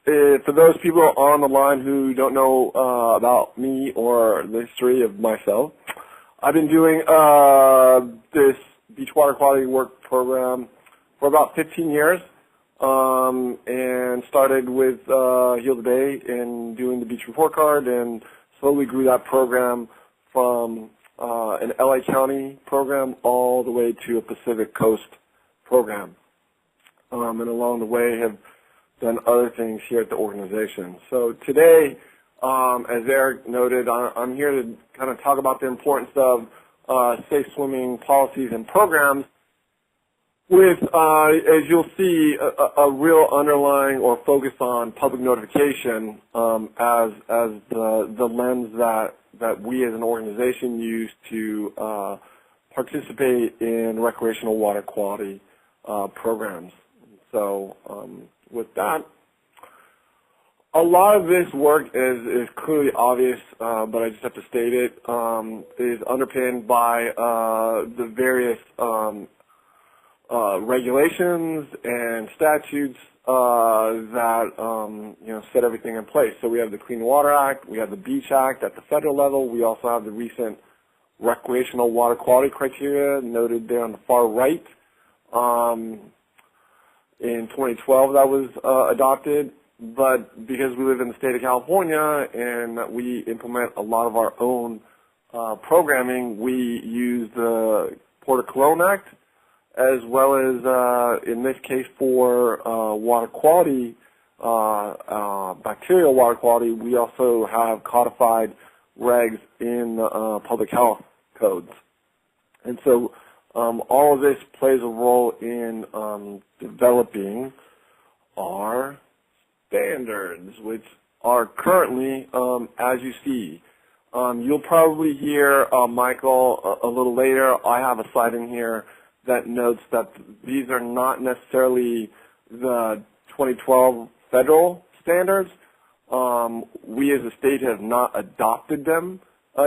For those people on the line who don't know about me or the history of myself, I've been doing this beach water quality work program for about 15 years, and started with Heal the Bay and doing the beach report card, and slowly grew that program from an LA County program all the way to a Pacific Coast program, and along the way have done other things here at the organization. So today, as Eric noted, I'm here to kind of talk about the importance of safe swimming policies and programs with, as you'll see, a real underlying or focus on public notification as the lens that we as an organization use to participate in recreational water quality programs. So with that, a lot of this work is clearly obvious, but I just have to state it, is underpinned by the various regulations and statutes that set everything in place. So we have the Clean Water Act, we have the Beach Act at the federal level, we also have the recent recreational water quality criteria noted there on the far right. In 2012 that was adopted, but because we live in the state of California and we implement a lot of our own programming, we use the Port of Cologne Act, as well as, in this case, for water quality, bacterial water quality, we also have codified regs in public health codes. And so all of this plays a role in developing our standards, which are currently, as you see. You'll probably hear Michael a little later. I have a slide in here that notes that these are not necessarily the 2012 federal standards. We as a state have not adopted them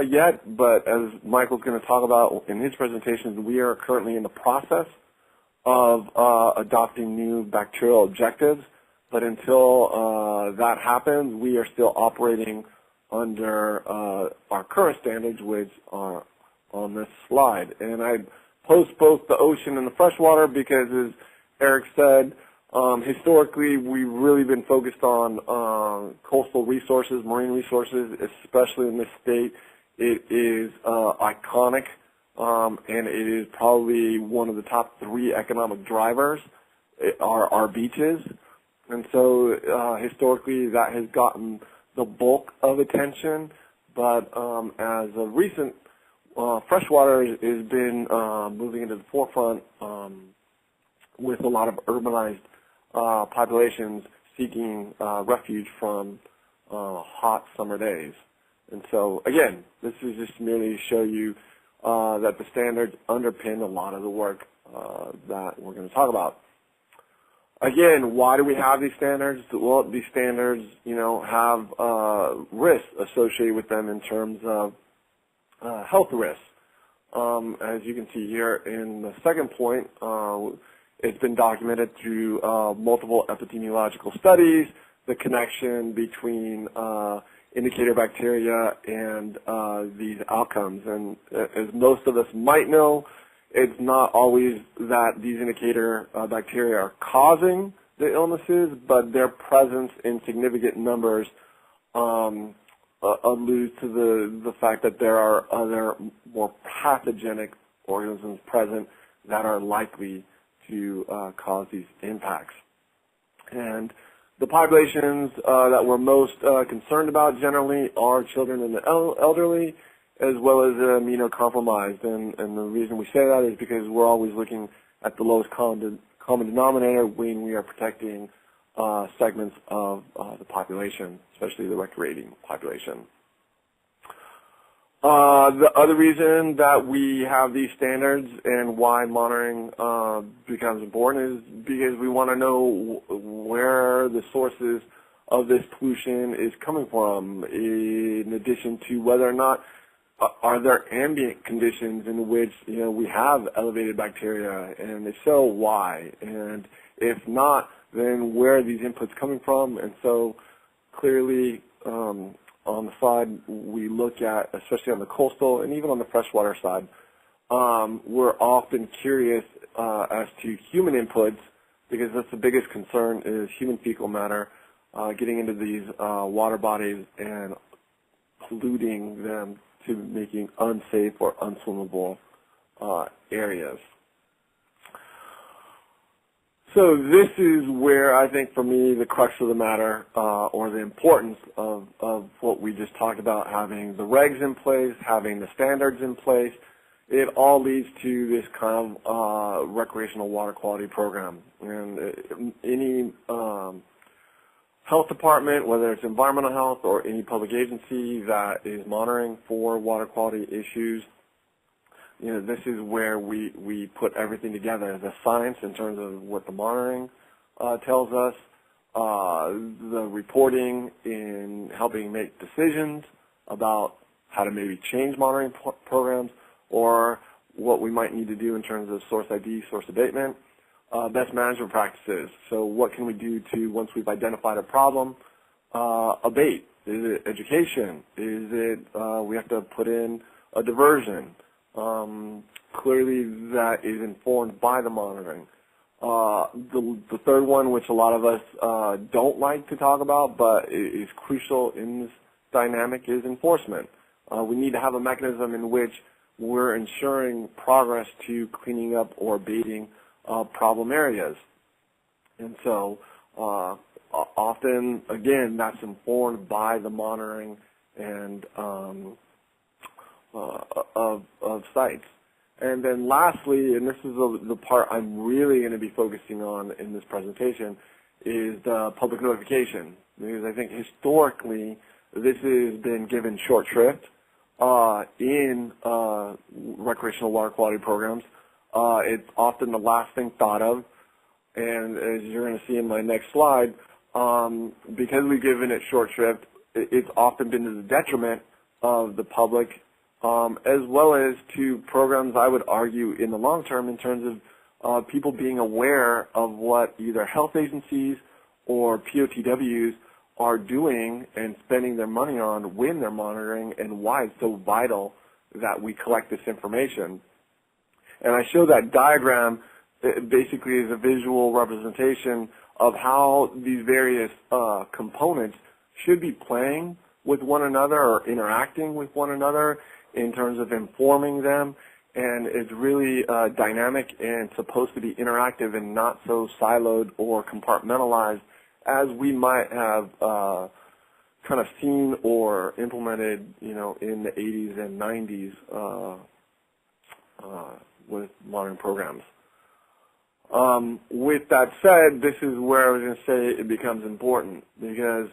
yet, but as Michael's going to talk about in his presentation, we are currently in the process of adopting new bacterial objectives. But until that happens, we are still operating under our current standards, which are on this slide. And I post both the ocean and the freshwater because, as Eric said, historically we've really been focused on coastal resources, marine resources, especially in this state. It is iconic, and it is probably one of the top 3 economic drivers are our beaches. And so historically that has gotten the bulk of attention, but as of recent, freshwater has been moving into the forefront with a lot of urbanized populations seeking refuge from hot summer days. And so, again, this is just merely to show you that the standards underpin a lot of the work that we're going to talk about. Again, why do we have these standards? Well, these standards, have risks associated with them in terms of health risks. As you can see here in the second point, it's been documented through multiple epidemiological studies, the connection between indicator bacteria and these outcomes. And as most of us might know, it's not always that these indicator bacteria are causing the illnesses, but their presence in significant numbers alludes to the fact that there are other more pathogenic organisms present that are likely to cause these impacts. And the populations that we're most concerned about generally are children and the elderly, as well as immunocompromised. And the reason we say that is because we're always looking at the lowest common denominator when we are protecting segments of the population, especially the recreating population. The other reason that we have these standards and why monitoring becomes important is because we want to know where the sources of this pollution is coming from, in addition to whether or not are there ambient conditions in which we have elevated bacteria, and if so, why? And if not, then where are these inputs coming from? And so clearly on the side we look at, especially on the coastal and even on the freshwater side, we're often curious as to human inputs, because that's the biggest concern is human fecal matter getting into these water bodies and polluting them to making unsafe or unswimmable areas. So this is where I think for me the crux of the matter or the importance of what we just talked about, having the regs in place, having the standards in place, it all leads to this kind of recreational water quality program. And any health department, whether it's environmental health or any public agency that is monitoring for water quality issues, you know, this is where we put everything together, the science in terms of what the monitoring tells us, the reporting in helping make decisions about how to maybe change monitoring programs, or what we might need to do in terms of source ID, source abatement, best management practices. So what can we do to, once we've identified a problem, abate? Is it education? Is it we have to put in a diversion? Clearly that is informed by the monitoring. The third one, which a lot of us don't like to talk about but is crucial in this dynamic, is enforcement. We need to have a mechanism in which we're ensuring progress to cleaning up or abating problem areas. And so often, again, that's informed by the monitoring and of sites. And then lastly, and this is the part I'm really going to be focusing on in this presentation, is the public notification. Because I think historically this has been given short shrift in recreational water quality programs. It's often the last thing thought of, and as you're going to see in my next slide, because we've given it short shrift, it's often been to the detriment of the public, as well as to programs, I would argue, in the long term, in terms of people being aware of what either health agencies or POTWs are doing and spending their money on when they're monitoring, and why it's so vital that we collect this information. And I show that diagram basically as a visual representation of how these various components should be playing with one another or interacting with one another in terms of informing them, and it's really dynamic and supposed to be interactive and not so siloed or compartmentalized as we might have kind of seen or implemented, you know, in the 80s and 90s with modern programs. With that said, this is where I was going to say it becomes important, because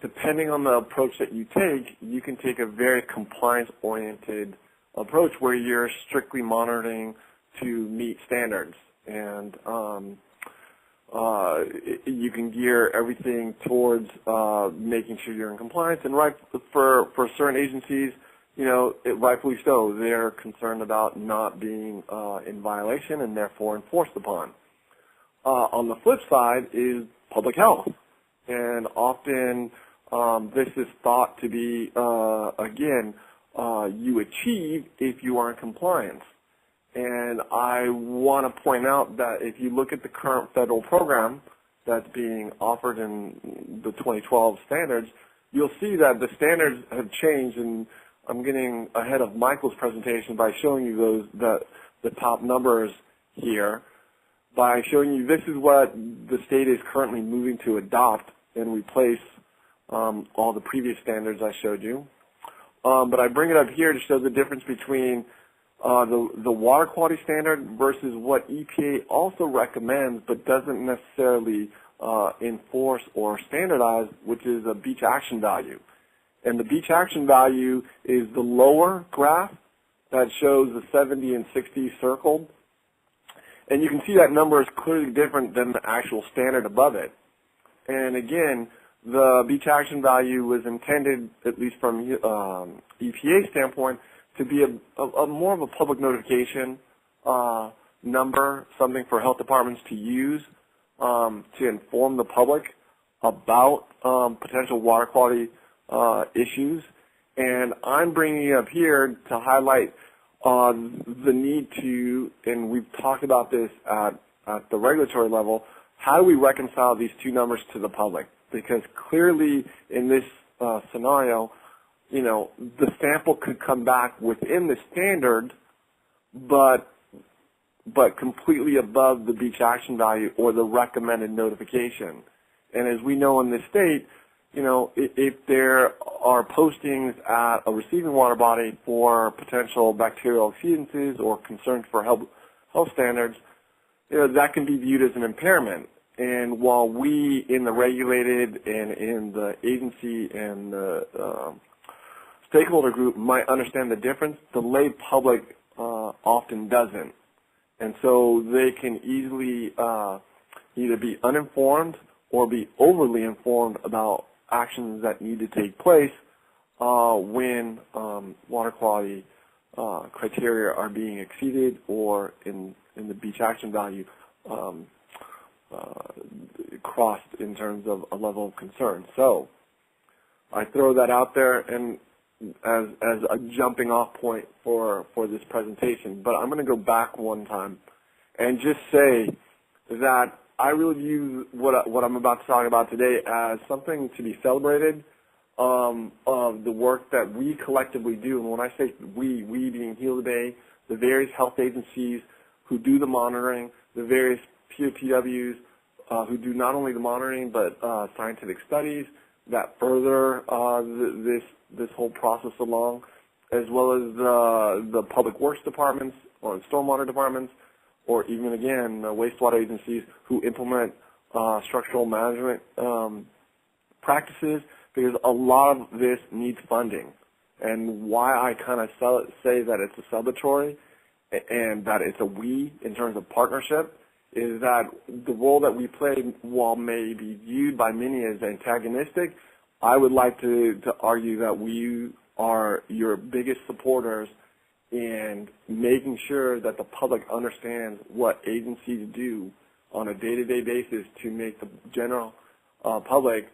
depending on the approach that you can take a very compliance-oriented approach where you're strictly monitoring to meet standards, and you can gear everything towards making sure you're in compliance. And right for certain agencies, you know, rightfully so, they're concerned about not being in violation and therefore enforced upon. On the flip side is public health, and often this is thought to be, again, you achieve if you are in compliance. And I want to point out that if you look at the current federal program that's being offered in the 2012 standards, you'll see that the standards have changed, and I'm getting ahead of Michael's presentation by showing you the top numbers here, by showing you this is what the state is currently moving to adopt and replace all the previous standards I showed you. But I bring it up here to show the difference between the water quality standard versus what EPA also recommends but doesn't necessarily enforce or standardize, which is a beach action value. And the beach action value is the lower graph that shows the 70 and 60 circled. And you can see that number is clearly different than the actual standard above it. And again, the beach action value was intended, at least from EPA standpoint, to be a more of a public notification number, something for health departments to use to inform the public about potential water quality issues. And I'm bringing it up here to highlight the need to, and we've talked about this at the regulatory level, how do we reconcile these two numbers to the public? Because clearly in this scenario, you know, the sample could come back within the standard, but completely above the beach action value or the recommended notification. And as we know in this state, you know, if there are postings at a receiving water body for potential bacterial exceedances or concerns for health standards, you know, that can be viewed as an impairment. And while we in the regulated and in the agency and the stakeholder group might understand the difference, the lay public often doesn't. And so they can easily either be uninformed or be overly informed about actions that need to take place when water quality criteria are being exceeded or in the beach action value crossed in terms of a level of concern. So I throw that out there and as a jumping off point for this presentation. But I'm going to go back one time and just say that I really view what I'm about to talk about today as something to be celebrated of the work that we collectively do. And when I say we being Gila Bay, the various health agencies who do the monitoring, the various POTWs who do not only the monitoring but scientific studies that further this whole process along, as well as the public works departments or stormwater departments, or even again wastewater agencies who implement structural management practices, because a lot of this needs funding. And why I kind of say that it's a celebratory and that it's a we in terms of partnership is that the role that we play, while may be viewed by many as antagonistic, I would like to argue that we are your biggest supporters in making sure that the public understands what agencies do on a day-to-day basis to make the general public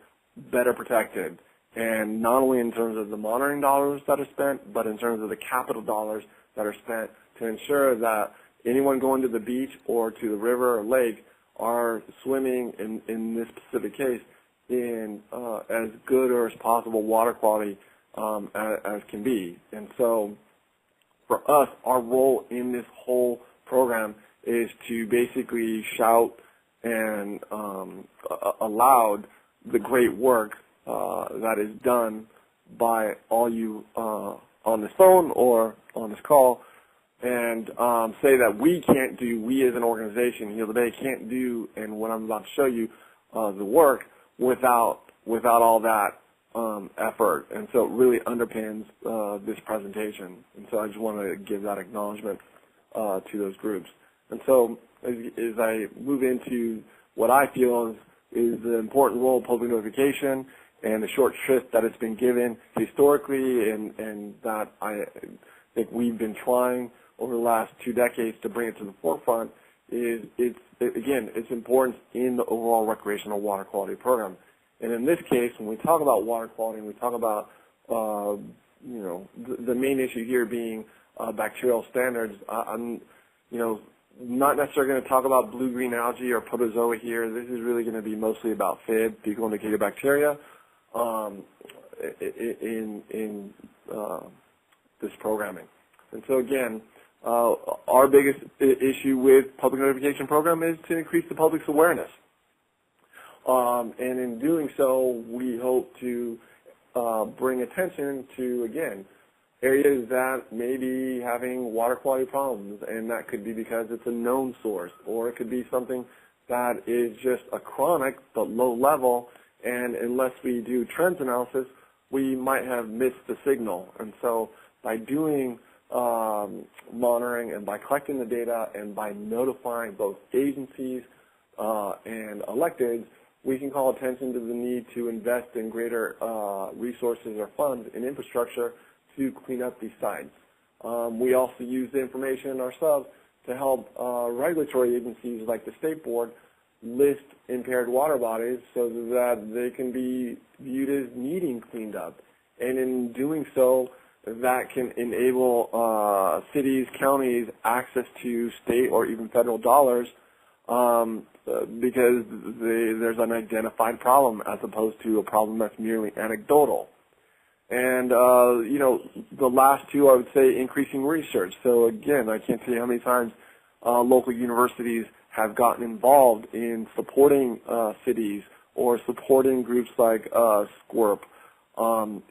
better protected. And not only in terms of the monitoring dollars that are spent, but in terms of the capital dollars that are spent to ensure that anyone going to the beach or to the river or lake are swimming, in this specific case, in as good or as possible water quality as can be. And so for us, our role in this whole program is to basically shout and aloud the great work that is done by all you on this phone or on this call, and say that we as an organization, Gila Bay, can't do, and what I'm about to show you, the work without all that effort. And so it really underpins this presentation. And so I just want to give that acknowledgement to those groups. And so as I move into what I feel is the important role of public notification and the short shrift that it's been given historically, and that I think we've been trying over the last 2 decades to bring it to the forefront, is its importance in the overall recreational water quality program. And in this case, when we talk about water quality, and we talk about the main issue here being bacterial standards, I'm not necessarily going to talk about blue-green algae or protozoa here. This is really going to be mostly about FID, fecal indicator bacteria, in this programming. And so again, our biggest issue with public notification program is to increase the public's awareness. And in doing so, we hope to bring attention to, again, areas that may be having water quality problems, and that could be because it's a known source, or it could be something that is just a chronic but low level, and unless we do trends analysis, we might have missed the signal. And so by doing monitoring and by collecting the data and by notifying both agencies and electeds, we can call attention to the need to invest in greater resources or funds in infrastructure to clean up these sites. We also use the information ourselves to help regulatory agencies like the State Board list impaired water bodies so that they can be viewed as needing cleaned up. And in doing so, that can enable cities, counties access to state or even federal dollars because there's an identified problem as opposed to a problem that's merely anecdotal. And, you know, the last two, I would say, increasing research. So, again, I can't tell you how many times local universities have gotten involved in supporting cities or supporting groups like SQURP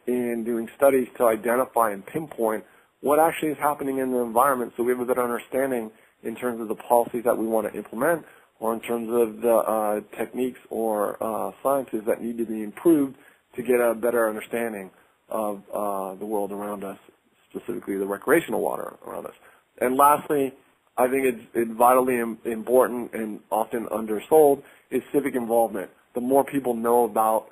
in doing studies to identify and pinpoint what actually is happening in the environment so we have a better understanding in terms of the policies that we want to implement or in terms of the techniques or sciences that need to be improved to get a better understanding of the world around us, specifically the recreational water around us. And lastly, I think it's vitally important and often undersold is civic involvement. The more people know about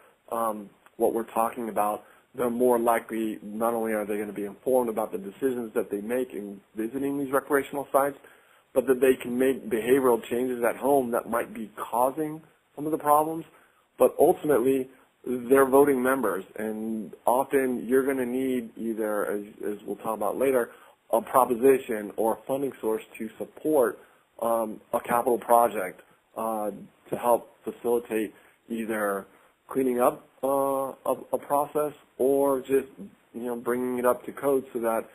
what we're talking about, the more likely not only are they going to be informed about the decisions that they make in visiting these recreational sites, but that they can make behavioral changes at home that might be causing some of the problems. But ultimately, they're voting members, and often you're going to need either, as we'll talk about later, a proposition or a funding source to support a capital project to help facilitate either cleaning up a process or just, you know, bringing it up to code so that,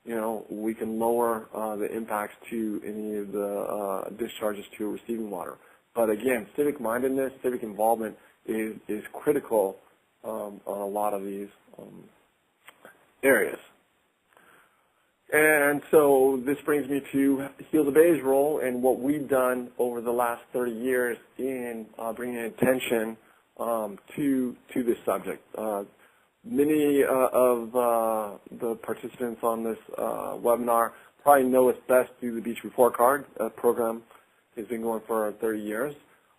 you know, we can lower the impacts to any of the discharges to receiving water. But again, civic mindedness, civic involvement is critical on a lot of these areas. And so this brings me to Heal the Bay's role and what we've done over the last 30 years in bringing attention to this subject. Many of the participants on this webinar probably know us best through the Beach Report Card program. It's been going for 30 years.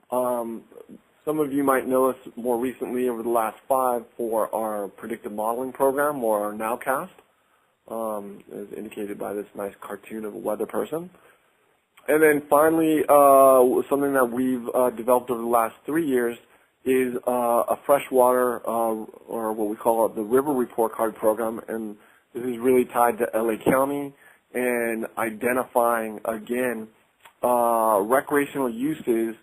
Some of you might know us more recently over the last 5 for our Predictive Modeling program, or our Nowcast, as indicated by this nice cartoon of a weather person. And then finally, something that we've developed over the last 3 years is a freshwater, or what we call the River Report Card program, and this is really tied to LA County and identifying, again, recreational uses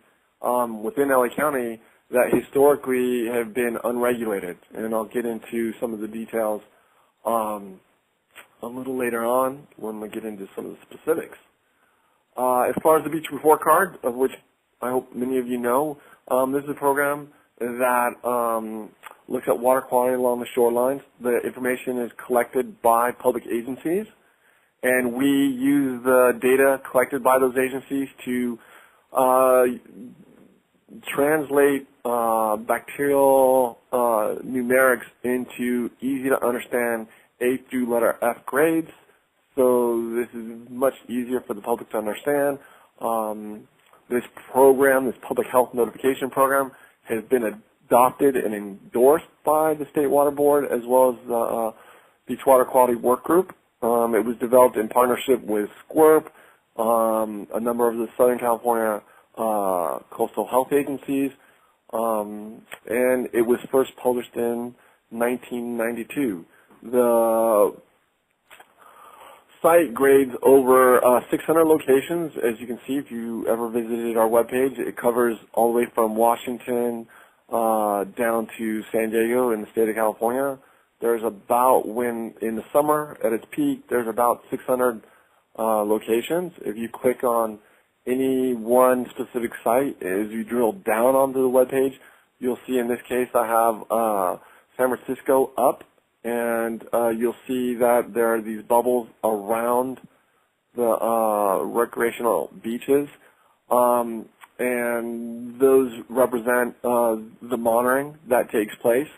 within LA County that historically have been unregulated. And I'll get into some of the details a little later on when we get into some of the specifics. As far as the Beach Report Card, of which I hope many of you know, this is a program that looks at water quality along the shorelines. The information is collected by public agencies, and we use the data collected by those agencies to translate bacterial numerics into easy to understand A through letter F grades. So this is much easier for the public to understand. This program, this public health notification program, has been adopted and endorsed by the State Water Board as well as the Beach Water Quality Work Group. It was developed in partnership with SQURP, a number of the Southern California coastal health agencies, and it was first published in 1992. The site grades over 600 locations. As you can see, if you ever visited our webpage, it covers all the way from Washington down to San Diego in the state of California. There's about, when in the summer at its peak, there's about 600 locations. If you click on any one specific site, as you drill down onto the webpage, you'll see in this case I have San Francisco up, and you'll see that there are these bubbles around the recreational beaches, and those represent the monitoring that takes place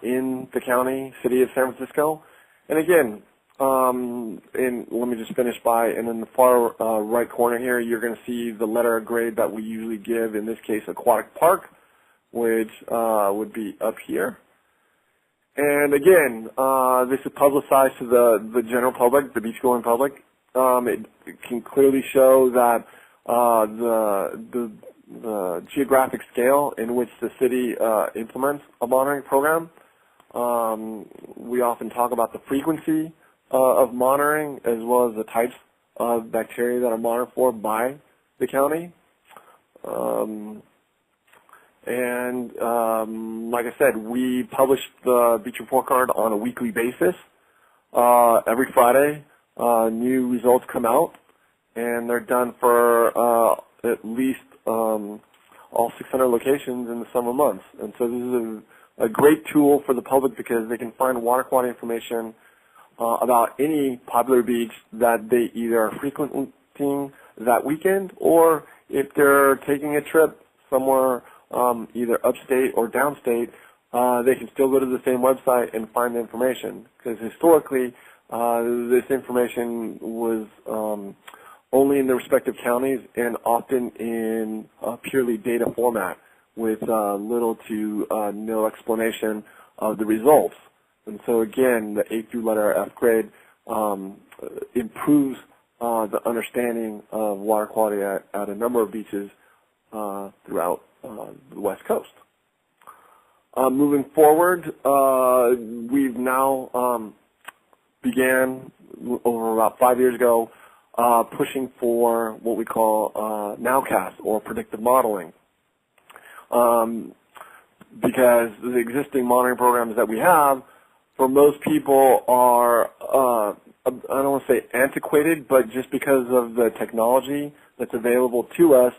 in the county, city of San Francisco. And again, and let me just finish by, and in the far right corner here, you're going to see the letter grade that we usually give, in this case, aquatic park, which would be up here. And again, this is publicized to the general public, the beach-going public. It can clearly show that the the geographic scale in which the city implements a monitoring program. We often talk about the frequency of monitoring as well as the types of bacteria that are monitored for by the county. Like I said, we publish the beach report card on a weekly basis. Every Friday, new results come out, and they're done for at least all 600 locations in the summer months. And so this is a great tool for the public because they can find water quality information about any popular beach that they either are frequenting that weekend, or if they're taking a trip somewhere either upstate or downstate, they can still go to the same website and find the information. Because historically, this information was only in the respective counties and often in purely data format with little to no explanation of the results. And so again, the A through letter F grade improves the understanding of water quality at a number of beaches throughout the West Coast. Moving forward, we've now began over about 5 years ago pushing for what we call nowcast or predictive modeling. Because the existing monitoring programs that we have, for most people, are, I don't want to say antiquated, but just because of the technology that's available to us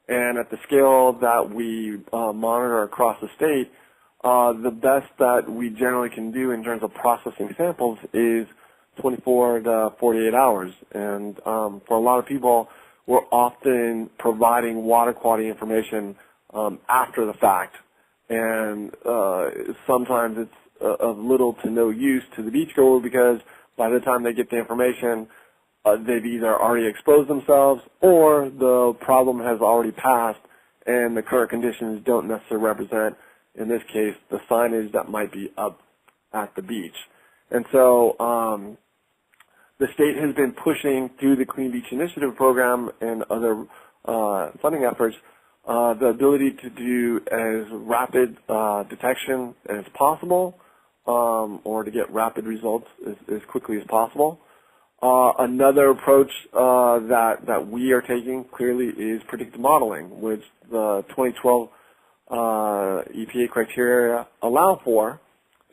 and at the scale that we monitor across the state, the best that we generally can do in terms of processing samples is 24 to 48 hours. And for a lot of people, we're often providing water quality information after the fact. And sometimes it's of little to no use to the beachgoer because by the time they get the information, they've either already exposed themselves or the problem has already passed and the current conditions don't necessarily represent, in this case, the signage that might be up at the beach. And so the state has been pushing through the Clean Beach Initiative program and other funding efforts the ability to do as rapid detection as possible or to get rapid results as quickly as possible. Another approach that we are taking clearly is predictive modeling, which the 2012 EPA criteria allow for,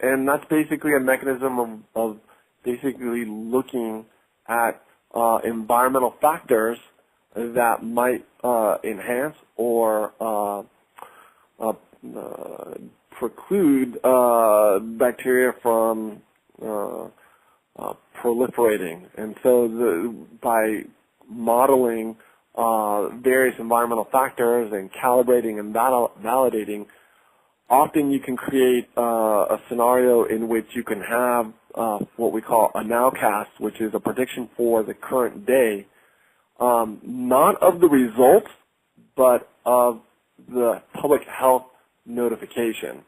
and that's basically a mechanism of basically looking at environmental factors that might enhance or preclude bacteria from proliferating. And so by modeling various environmental factors and calibrating and validating, often you can create a scenario in which you can have what we call a nowcast, which is a prediction for the current day, not of the results, but of the public health notification.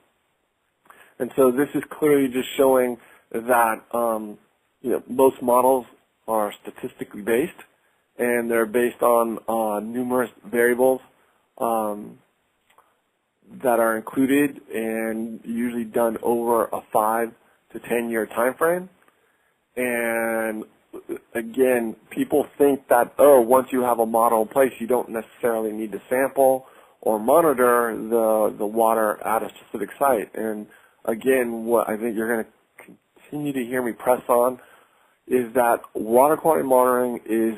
And so this is clearly just showing that most models are statistically based, and they're based on numerous variables that are included and usually done over a 5 to 10 year time frame. And again, people think that, once you have a model in place, you don't necessarily need to sample or monitor the water at a specific site. And again, what I think you're going to continue to hear me press on is that water quality monitoring is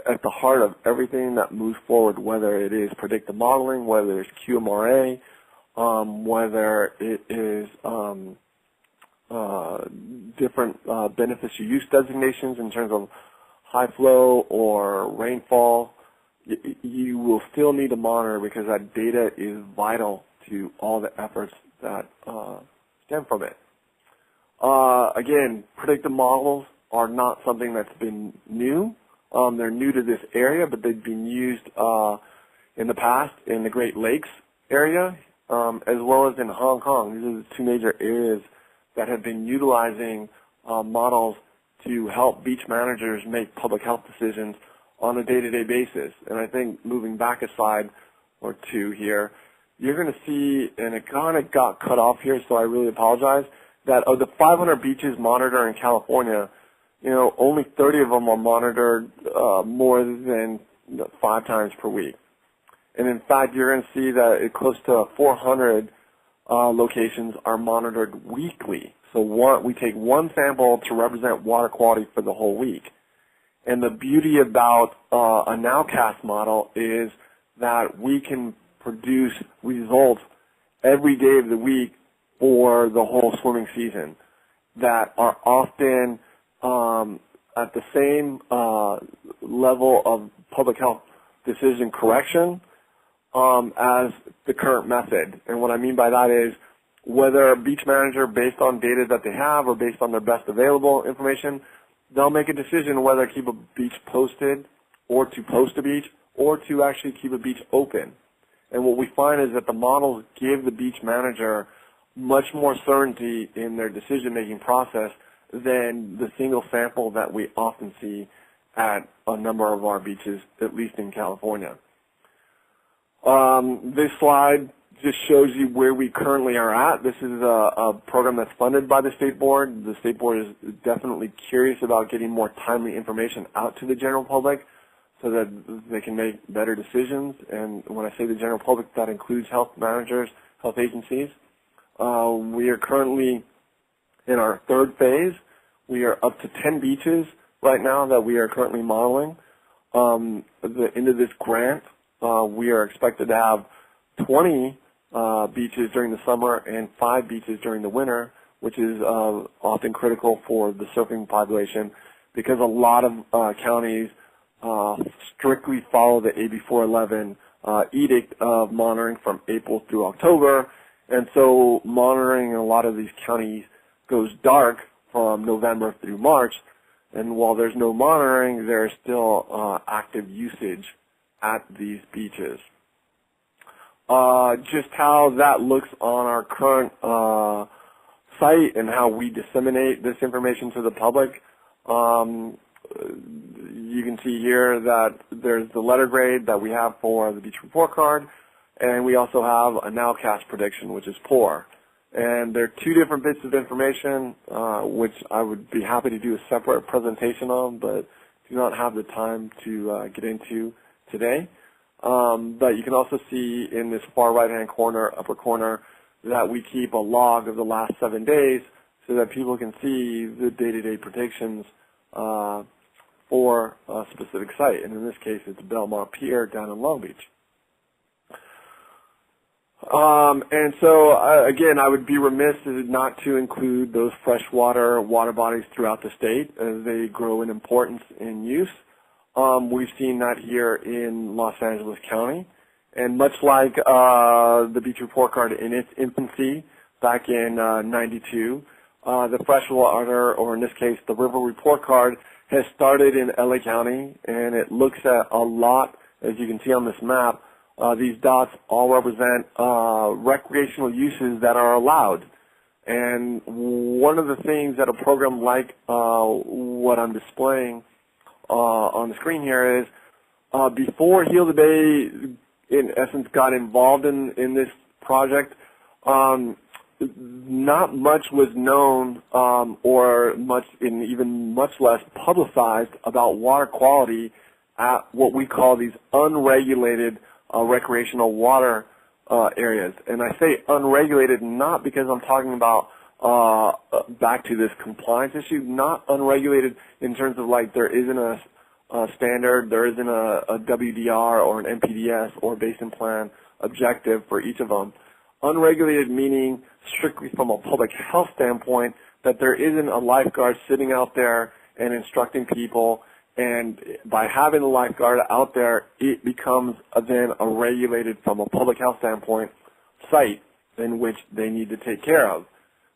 at the heart of everything that moves forward, whether it is predictive modeling, whether it's QMRA, whether it is different beneficial use designations in terms of high flow or rainfall. You will still need to monitor because that data is vital to all the efforts that stem from it. Again, predictive models are not something that's been new. They're new to this area, but they've been used in the past in the Great Lakes area, as well as in Hong Kong. These are the two major areas that have been utilizing models to help beach managers make public health decisions on a day-to-day basis. And I think moving back a slide, or two here, you're going to see, and it kind of got cut off here, so I really apologize, that of the 500 beaches monitored in California, only 30 of them are monitored more than 5 times per week. And in fact, you're going to see that close to 400 locations are monitored weekly. So we take one sample to represent water quality for the whole week. And the beauty about a nowcast model is that we can produce results every day of the week for the whole swimming season that are often at the same level of public health decision correction as the current method. And what I mean by that is whether a beach manager, based on data that they have or based on their best available information, they'll make a decision whether to keep a beach posted or to post a beach or to actually keep a beach open. And what we find is that the models give the beach manager much more certainty in their decision-making process than the single sample that we often see at a number of our beaches, at least in California. This slide just shows you where we currently are at. This is a program that's funded by the State Board. The State Board is definitely curious about getting more timely information out to the general public so that they can make better decisions. And when I say the general public, that includes health managers, health agencies. We are currently in our third phase. We are up to 10 beaches right now that we are currently modeling. At the end of this grant, we are expected to have 20 beaches during the summer and 5 beaches during the winter, which is often critical for the surfing population because a lot of counties strictly follow the AB 411 edict of monitoring from April through October. And so monitoring in a lot of these counties goes dark from November through March. And while there's no monitoring, there is still active usage at these beaches. Just how that looks on our current site and how we disseminate this information to the public. You can see here that there's the letter grade that we have for the beach report card, and we also have a nowcast prediction, which is poor. And there are 2 different bits of information, which I would be happy to do a separate presentation on, but do not have the time to get into today. But you can also see in this far right-hand corner, upper corner, that we keep a log of the last 7 days so that people can see the day-to-day predictions for a specific site. And in this case, it's Belmont Pier down in Long Beach. And so, again, I would be remiss not to include those freshwater water bodies throughout the state as they grow in importance in use. We've seen that here in Los Angeles County. And much like the beach report card in its infancy back in 92, the freshwater, or in this case the river report card, has started in LA County, and it looks at a lot, as you can see on this map. These dots all represent recreational uses that are allowed. And one of the things that a program like what I'm displaying on the screen here is before Heal the Bay, in essence, got involved in this project, not much was known or even much less publicized about water quality at what we call these unregulated recreational water areas. And I say unregulated not because I'm talking about back to this compliance issue, not unregulated in terms of like there isn't a standard, there isn't a WDR or an NPDS or basin plan objective for each of them. Unregulated meaning strictly from a public health standpoint that there isn't a lifeguard sitting out there and instructing people, and by having the lifeguard out there, it becomes then a regulated from a public health standpoint site in which they need to take care of.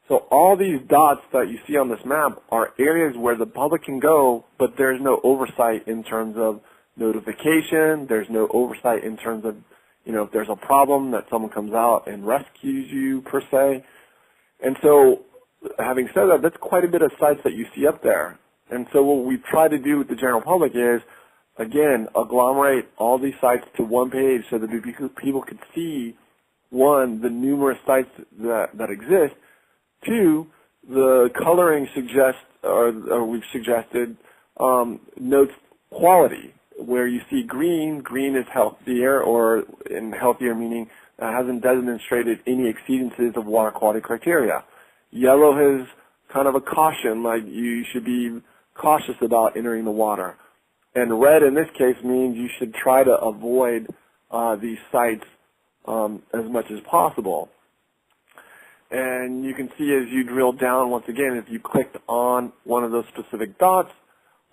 So all these dots that you see on this map are areas where the public can go, but there's no oversight in terms of notification. There's no oversight in terms of, if there's a problem that someone comes out and rescues you per se. And so having said that, that's quite a bit of sites that you see up there. And so what we try to do with the general public is again, agglomerate all these sites to one page so that people could see, one, the numerous sites that exist, two, the coloring we've suggested notes quality, where you see green is healthier, or in healthier meaning hasn't demonstrated any exceedances of water quality criteria. Yellow has kind of a caution, like you should be cautious about entering the water. And red in this case means you should try to avoid these sites as much as possible. And you can see as you drill down, once again, if you clicked on one of those specific dots,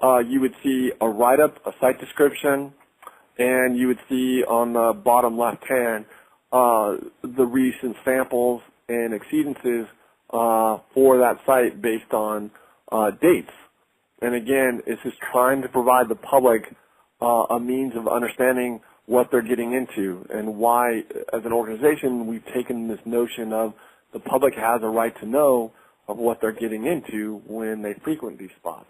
you would see a write-up, a site description, and you would see on the bottom left-hand the recent samples and exceedances for that site based on dates. And again, it's just trying to provide the public a means of understanding what they're getting into, and why, as an organization, we've taken this notion of the public has a right to know of what they're getting into when they frequent these spots.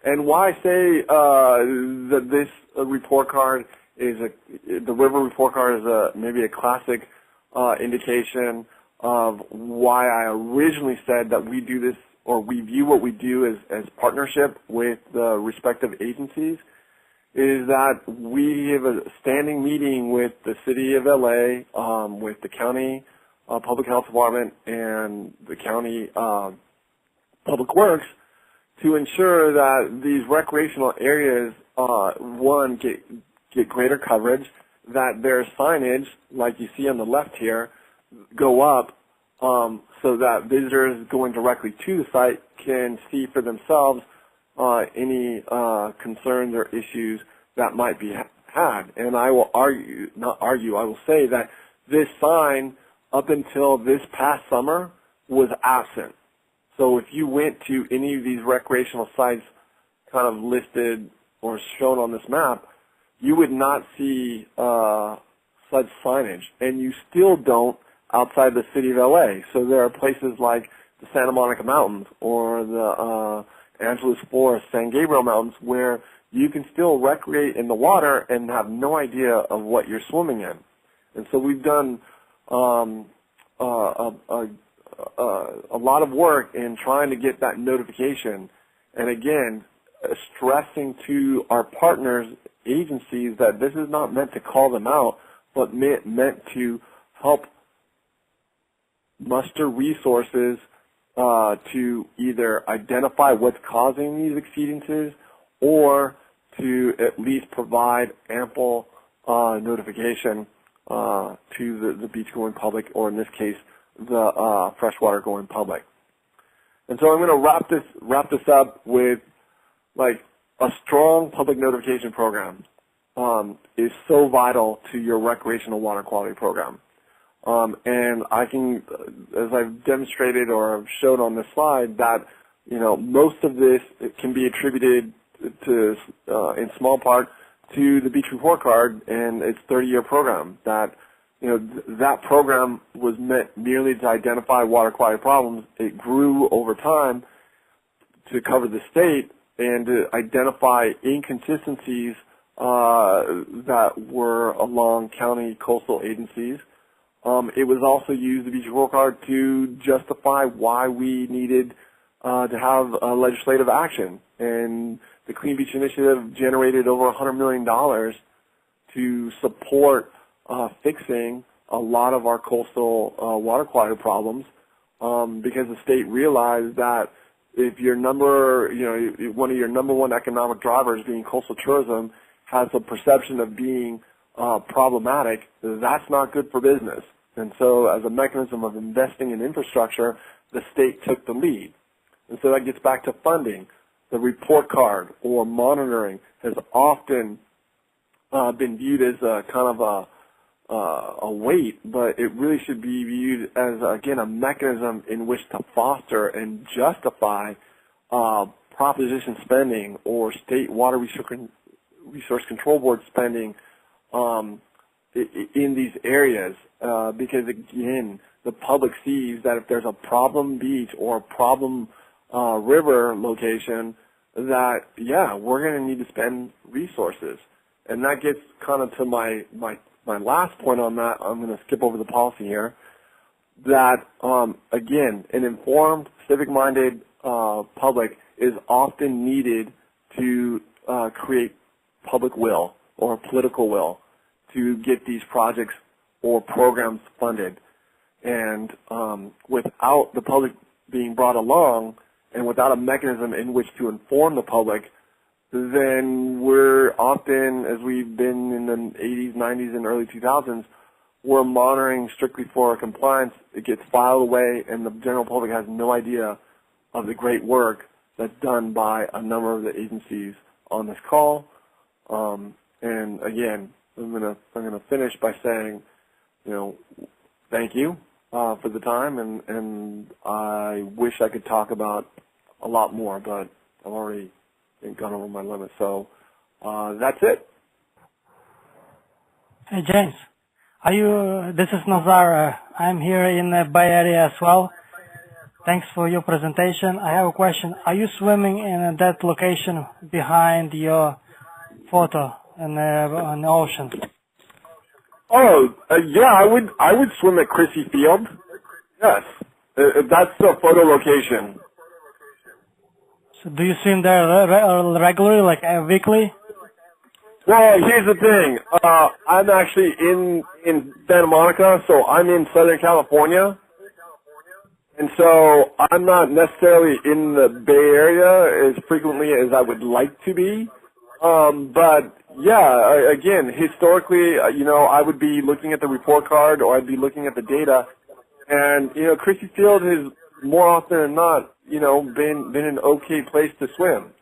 And why I say that this report card is the river report card is maybe a classic indication of why I originally said that we do this, or we view what we do as partnership with the respective agencies, is that we have a standing meeting with the City of LA, with the County Public Health Department and the County Public Works, to ensure that these recreational areas, one, get greater coverage, that their signage, like you see on the left here, go up so that visitors going directly to the site can see for themselves any concerns or issues that might be had. And I will I will say that this sign, up until this past summer, was absent. So if you went to any of these recreational sites kind of listed or shown on this map, you would not see such signage. And you still don't outside the city of LA. So there are places like the Santa Monica Mountains or the Angeles Forest, San Gabriel Mountains, where you can still recreate in the water and have no idea of what you're swimming in. And so we've done a lot of work in trying to get that notification, and again, stressing to our partners, agencies, that this is not meant to call them out, but meant to help muster resources to either identify what's causing these exceedances, or to at least provide ample notification to the beach-going public, or in this case, the freshwater-going public. And so I'm going to wrap this up with, like, a strong public notification program is so vital to your recreational water quality program. And I can, as I've demonstrated or I've showed on this slide, that most of this can be attributed to, in small part, to the Beach Report Card and its 30-year program. That that program was meant merely to identify water quality problems. It grew over time to cover the state and to identify inconsistencies that were along county coastal agencies. It was also used, the Beach Report Card, to justify why we needed to have legislative action. And the Clean Beach Initiative generated over $100 million to support fixing a lot of our coastal water quality problems, because the state realized that if your one of your number one economic drivers, being coastal tourism, has a perception of being problematic, that's not good for business. And so as a mechanism of investing in infrastructure, the state took the lead. And so that gets back to funding. The report card or monitoring has often been viewed as a kind of a weight, but it really should be viewed as, again, a mechanism in which to foster and justify proposition spending or state water resource control board spending in these areas, because, again, the public sees that if there's a problem beach or a problem river location, that, yeah, we're going to need to spend resources. And that gets kind of to my last point on that. I'm going to skip over the policy here. That, again, an informed, civic-minded public is often needed to create public will or political will to get these projects or programs funded. And without the public being brought along and without a mechanism in which to inform the public, then we're often, as we've been in the 80s, 90s, and early 2000s, we're monitoring strictly for compliance. It gets filed away, and the general public has no idea of the great work that's done by a number of the agencies on this call. And again, I'm gonna finish by saying, thank you for the time, and I wish I could talk about a lot more, but I've already gone over my limit. So that's it. Hey James, this is Nazar. I'm here in the Bay Area as well. Thanks for your presentation. I have a question. Are you swimming in that location behind your photo in the ocean? Oh, yeah, I would swim at Chrissy Field. Yes, that's the photo location. So do you swim there regularly, like weekly? Well, here's the thing. I'm actually in Santa Monica, so I'm in Southern California. And so I'm not necessarily in the Bay Area as frequently as I would like to be. But yeah, again, historically, I would be looking at the report card or I'd be looking at the data. And, Christie Field has more often than not, been an okay place to swim.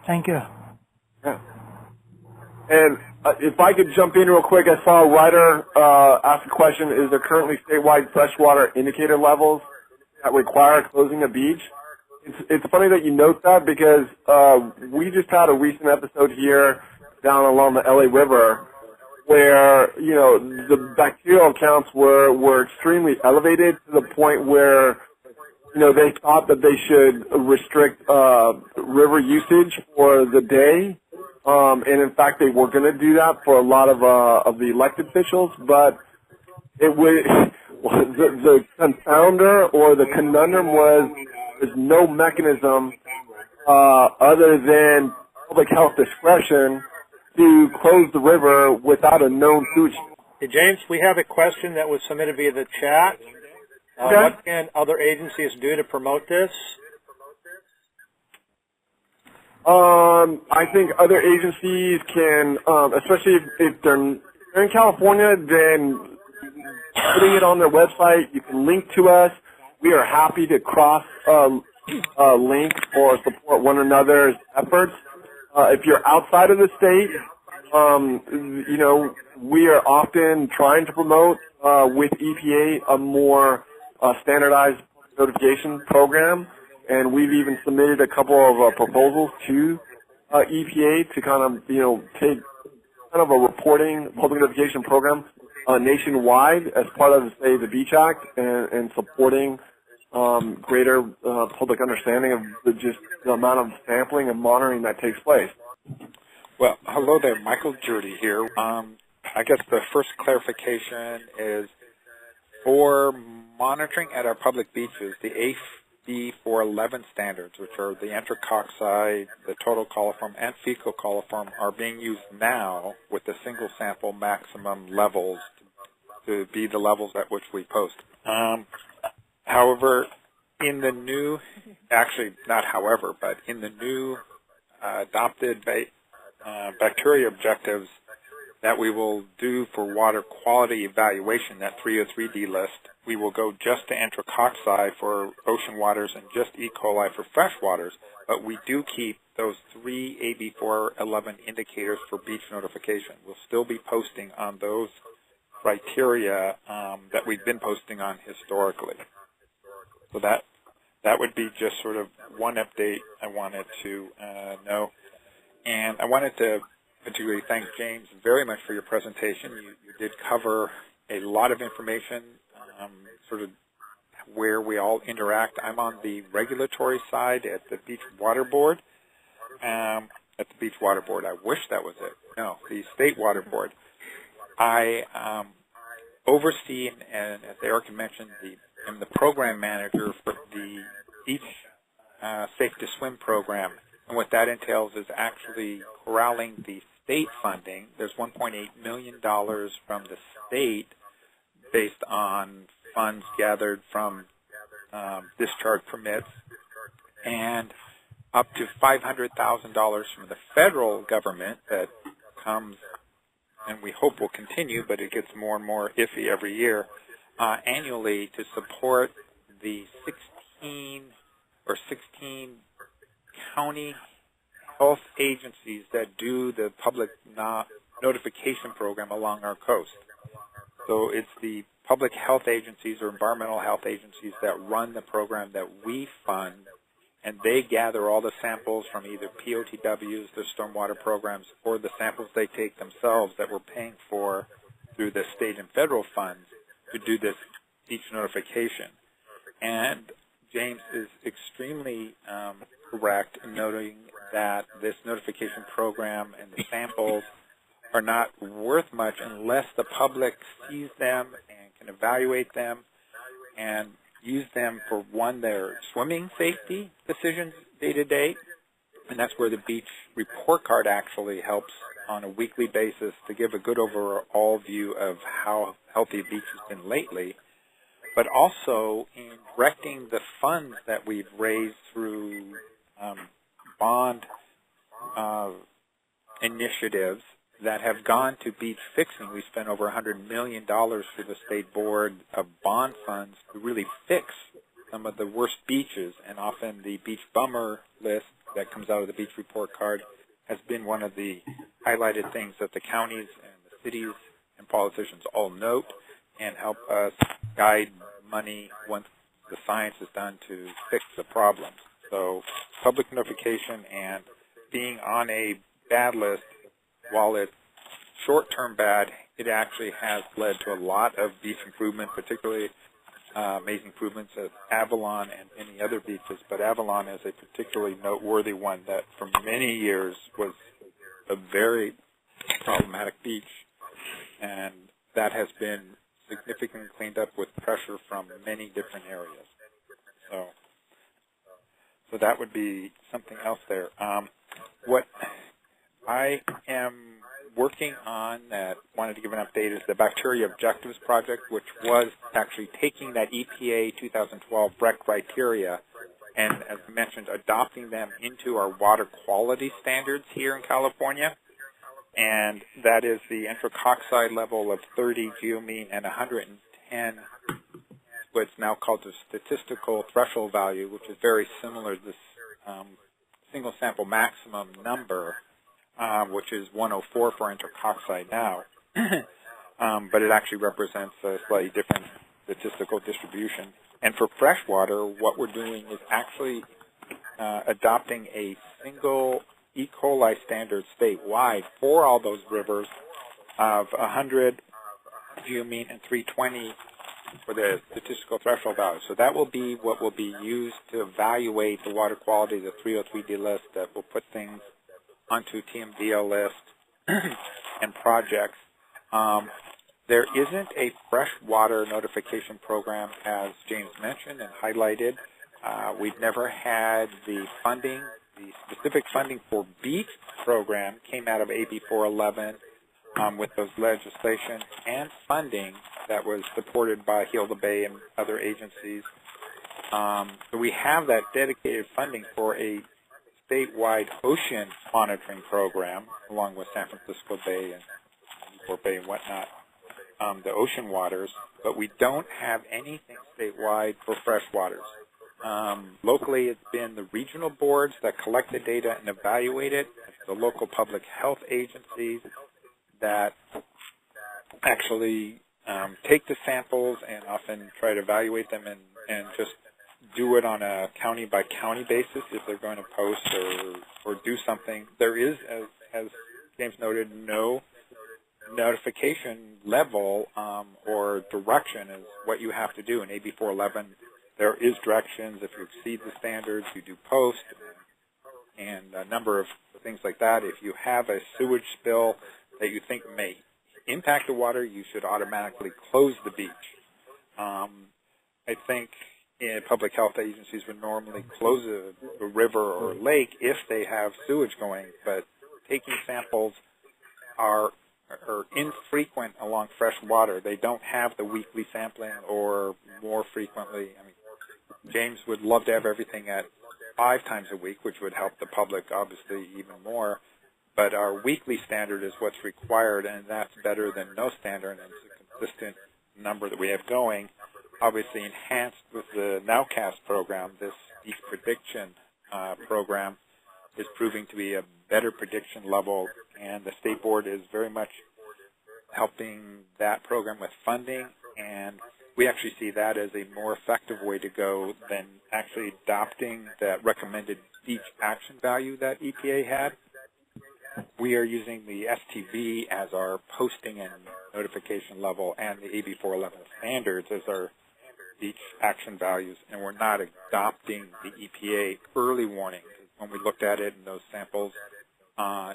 Thank you. Yeah. And if I could jump in real quick, I saw a writer ask a question, is there currently statewide freshwater indicator levels that require closing a beach? It's funny that you note that because we just had a recent episode here down along the LA River where, the bacterial counts were extremely elevated to the point where, they thought that they should restrict river usage for the day. And in fact, they were going to do that for a lot of the elected officials, but it was the confounder or the conundrum was there's no mechanism other than public health discretion to close the river without a known sewage. Hey, James, we have a question that was submitted via the chat. Okay. What can other agencies do to promote this? I think other agencies can, especially if they're in California, then putting it on their website, you can link to us. We are happy to cross-link or support one another's efforts. If you're outside of the state, we are often trying to promote with EPA a more standardized notification program. And we've even submitted a couple of proposals to EPA to kind of, take kind of a reporting public notification program nationwide as part of, say, the Beach Act and supporting greater public understanding of just the amount of sampling and monitoring that takes place. Well, hello there, Michael Judy here. I guess the first clarification is for monitoring at our public beaches, the AB 411 standards, which are the enteric oxide, the total coliform, and fecal coliform, are being used now with the single sample maximum levels to be the levels at which we post. However, in the new, actually not however, but in the new adopted bacteria objectives that we will do for water quality evaluation, that 303D list, we will go just to enteric oxide for ocean waters and just E. coli for fresh waters, but we do keep those 3 AB 411 indicators for beach notification. We'll still be posting on those criteria that we've been posting on historically. So that would be just sort of one update I wanted to know. And I wanted to particularly thank James very much for your presentation. You did cover a lot of information, sort of where we all interact. I'm on the regulatory side at the Beach Water Board. At the Beach Water Board. I wish that was it. No, the State Water Board. I oversee, and as Erica mentioned, I'm the program manager for the Beach Safe to Swim program. And what that entails is actually corralling the state funding. There's $1.8 million from the state based on funds gathered from discharge permits, and up to $500,000 from the federal government that comes, and we hope will continue, but it gets more and more iffy every year, annually to support the 16 county health agencies that do the public notification program along our coast. So it's the public health agencies or environmental health agencies that run the program that we fund, and they gather all the samples from either POTWs, their stormwater programs, or the samples they take themselves that we're paying for through the state and federal funds to do this beach notification. And James is extremely correct in noting that this notification program and the samples are not worth much unless the public sees them and can evaluate them and use them for, one, their swimming safety decisions day to day, and that's where the beach report card actually helps on a weekly basis to give a good overall view of how healthy a beach has been lately, but also in directing the funds that we've raised through bond initiatives that have gone to beach fixing. We spent over $100 million through the state board of bond funds to really fix some of the worst beaches, and often the beach bummer list that comes out of the beach report card has been one of the highlighted things that the counties and the cities and politicians all note and help us guide money once the science is done to fix the problems. So public notification and being on a bad list, while it's short-term bad, it actually has led to a lot of beach improvement, particularly amazing improvements at Avalon and many other beaches. But Avalon is a particularly noteworthy one that for many years was a very problematic beach, and that has been significantly cleaned up with pressure from many different areas. So that would be something else there. What I am working on that wanted to give an update is the Bacteria Objectives Project, which was actually taking that EPA 2012 REC criteria and, as mentioned, adopting them into our water quality standards here in California. And that is the enterococcide level of 30 geomean and 110, what's now called the statistical threshold value, which is very similar to this single sample maximum number, which is 104 for enterococcide now. But it actually represents a slightly different statistical distribution. And for freshwater, what we're doing is actually adopting a single E. coli standard statewide for all those rivers of 100 geomean and 320 for the statistical threshold value. So that will be what will be used to evaluate the water quality, the 303D list that will put things onto TMDL list and projects. There isn't a freshwater notification program, as James mentioned and highlighted. We've never had the funding. The specific funding for beach program came out of AB 411 with those legislation and funding that was supported by Heal the Bay and other agencies. So we have that dedicated funding for a statewide ocean monitoring program, along with San Francisco Bay and Newport Bay and whatnot, the ocean waters, but we don't have anything statewide for freshwaters. Locally, it's been the regional boards that collect the data and evaluate it, the local public health agencies that actually take the samples and often try to evaluate them and just do it on a county-by-county basis if they're going to post or do something. There is, as James noted, no notification level or direction is what you have to do. And AB 411 there is directions. If you exceed the standards, you do post, and a number of things like that. If you have a sewage spill that you think may impact the water, you should automatically close the beach. I think public health agencies would normally close a river or lake if they have sewage going, but taking samples are infrequent along fresh water. They don't have the weekly sampling or more frequently. I mean, James would love to have everything at 5 times a week, which would help the public obviously even more. But our weekly standard is what's required, and that's better than no standard, and it's a consistent number that we have going. Obviously enhanced with the Nowcast program, this beach prediction program is proving to be a better prediction level, and the state board is very much helping that program with funding, and we actually see that as a more effective way to go than actually adopting that recommended beach action value that EPA had. We are using the STV as our posting and notification level, and the AB 411 standards as our beach action values, and we're not adopting the EPA early warning. When we looked at it in those samples,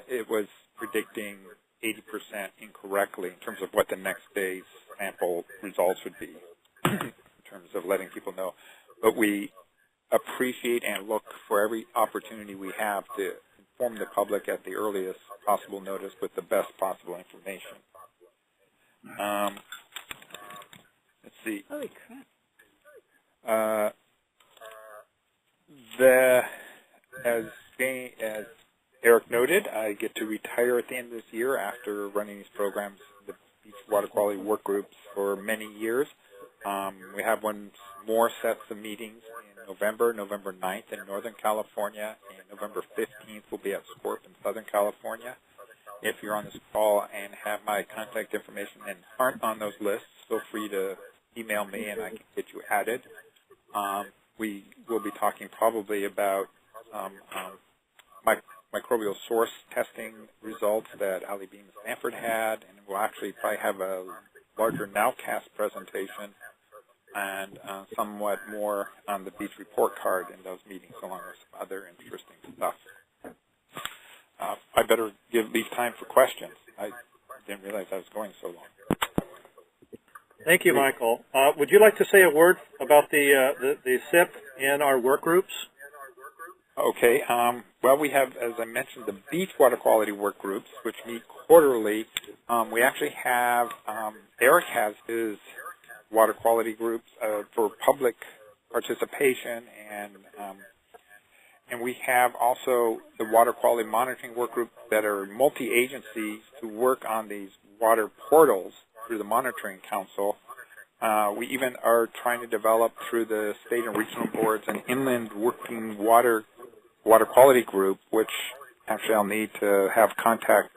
it was predicting 80% incorrectly in terms of what the next day's sample results would be in terms of letting people know. But we appreciate and look for every opportunity we have to inform the public at the earliest possible notice with the best possible information. Let's see. Holy crap. As Eric noted, I get to retire at the end of this year after running these programs, the beach water quality work groups, for many years. We have one more sets of meetings in November 9th in Northern California, and November 15th will be at Scorp in Southern California. If you're on this call and have my contact information and aren't on those lists, feel free to email me and I can get you added. We will be talking probably about microbial source testing results that Ali Beam Stanford had, and we'll actually probably have a larger Nowcast presentation and somewhat more on the beach report card in those meetings, along with some other interesting stuff. I better leave time for questions. I didn't realize I was going so long. Thank you, Michael. Would you like to say a word about the SIP and our work groups? Okay. Well, we have, as I mentioned, the beach water quality work groups, which meet quarterly. We actually have, Eric has his water quality groups for public participation, and we have also the water quality monitoring work groups that are multi-agencies who work on these water portals through the Monitoring Council. We even are trying to develop through the state and regional boards an inland working water quality group, which actually I'll need to have contact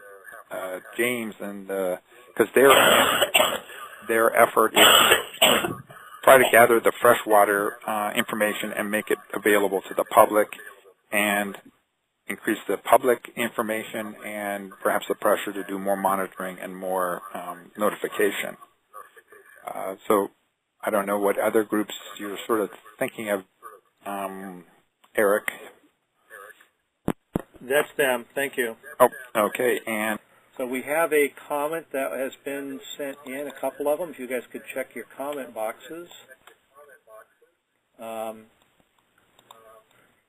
James, and because their effort is to try to gather the freshwater information and make it available to the public, and increase the public information and perhaps the pressure to do more monitoring and more notification. So I don't know what other groups you're sort of thinking of, Eric. That's them. Thank you. Oh, okay. And so we have a comment that has been sent in, a couple of them. If you guys could check your comment boxes.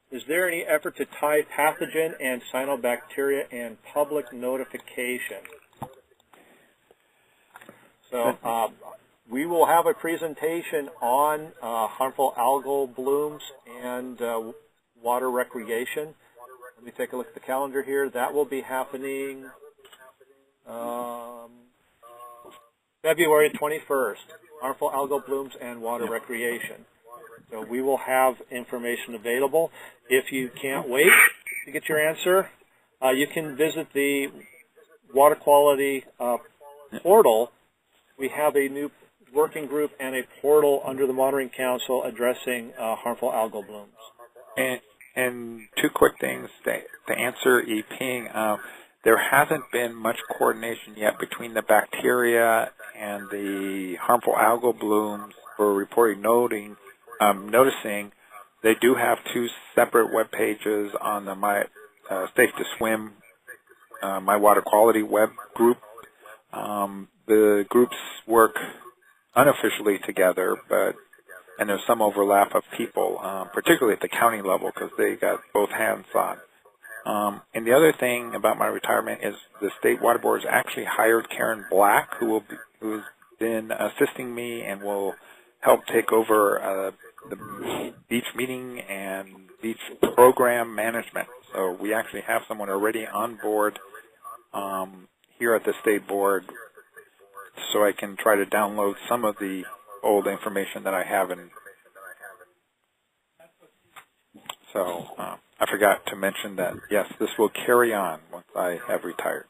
Is there any effort to tie pathogen and cyanobacteria and public notification? So we will have a presentation on harmful algal blooms and water recreation. Let me take a look at the calendar here. That will be happening February 21st, harmful algal blooms and water recreation. So we will have information available. If you can't wait to get your answer, you can visit the water quality portal. We have a new working group and a portal under the Monitoring Council addressing harmful algal blooms. And two quick things to answer Yiping. There hasn't been much coordination yet between the bacteria and the harmful algal blooms for reporting noting I'm noticing they do have two separate web pages on the Safe to Swim My Water Quality web group. The groups work unofficially together, and there's some overlap of people, particularly at the county level, because they got both hands on. And the other thing about my retirement is the State Water Board has actually hired Karen Black, who's been assisting me and will help take over the beach meeting and beach program management. So we actually have someone already on board here at the State Board, so I can try to download some of the old information that I have. So I forgot to mention that, yes, this will carry on once I have retired.